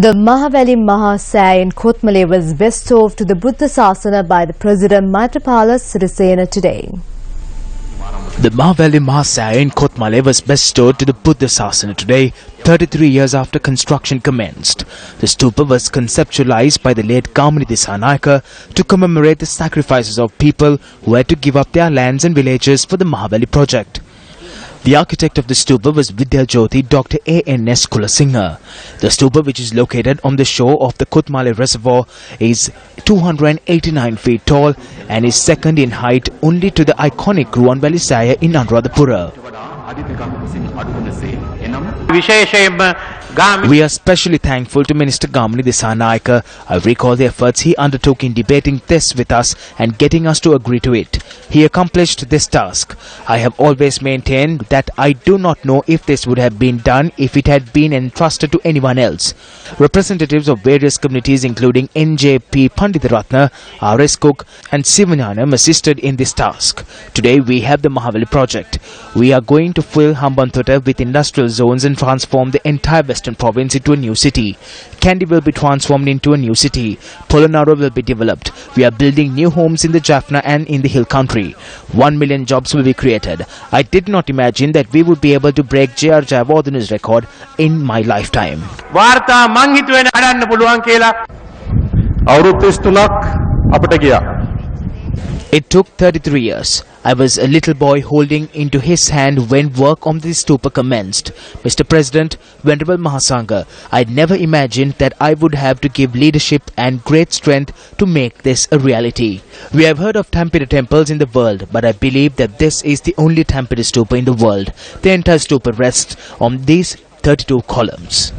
The Mahavali Mahasaya in Kothmale was bestowed to the Buddha Sasana by the President Maitripala Sirisena today. The Mahavali Mahasaya in Kothmale was bestowed to the Buddha Sasana today, 33 years after construction commenced. The stupa was conceptualized by the late Gamini Dissanayaka to commemorate the sacrifices of people who had to give up their lands and villages for the Mahavali project. The architect of the stupa was Vidya Jyoti Dr. A.N.S. Kulasinghe. The stupa, which is located on the shore of the Kothmale reservoir, is 289 feet tall and is second in height only to the iconic Ruwanwali Saya in Anuradhapura. We are especially thankful to Minister Gamini Dissanayaka. I recall the efforts he undertook in debating this with us and getting us to agree to it. He accomplished this task. I have always maintained that I do not know if this would have been done if it had been entrusted to anyone else. Representatives of various communities including NJP Panditharatna, R.S. Cook and Sivanyanam assisted in this task. Today we have the Mahavali project. We are going to fill Hambantota with industrial zones and transform the entire western province into a new city. Kandy will be transformed into a new city. Polonnaruwa will be developed. We are building new homes in the Jaffna and in the hill country. 1 million jobs will be created. I did not imagine that we would be able to break J.R. Jayawardhane's record in my lifetime. It took 33 years. I was a little boy holding into his hand when work on this stupa commenced. Mr. President, Venerable Mahasangha, I never imagined that I would have to give leadership and great strength to make this a reality. We have heard of Tampere temples in the world, but I believe that this is the only Tampere stupa in the world. The entire stupa rests on these 32 columns.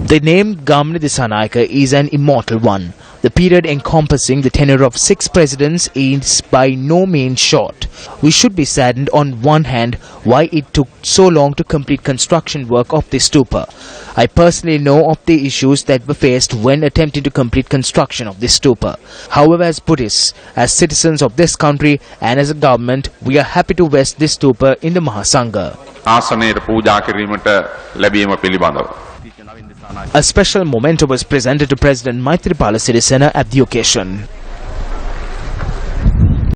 The name Gamini Dissanayaka is an immortal one. The period encompassing the tenure of 6 presidents is by no means short. We should be saddened on one hand why it took so long to complete construction work of this stupa. I personally know of the issues that were faced when attempting to complete construction of this stupa. However, as Buddhists, as citizens of this country and as a government, we are happy to vest this stupa in the Mahasangha. A special memento was presented to President Maitripala Sirisena at the occasion.